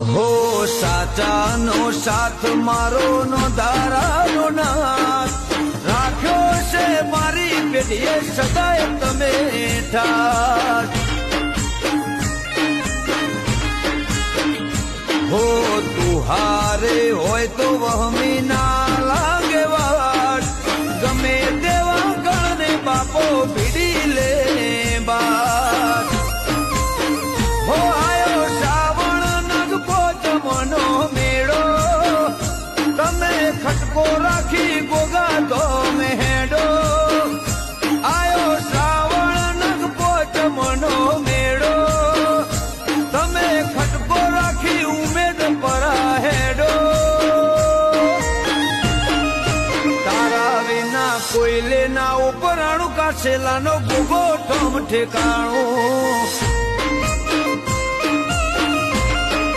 હો સાચાનો સાથ મારો નો ધારાનો નાથ રાખ્યો છે મારી પેઢીએ સદાય તમે ઠાઠ. હો તું હારે હોય તો વહમી ના લાગે વાટ ગમે તેવા ગણને બાપો ભીડી લે બાટ. હો આયો શ્રાવણ નગપો જમનો મેળો તમે ખટકો રાખી ગોગા તો મેડો. આયો શ્રાવણ નગપો જમનો મેળો તમે ખટકો રાખી ઉમેદ પરા હેડો. તારા વિના કોઈ લેના ઉપરાણું કાશેલાનો ગોગો ઠમ ઠેકાણું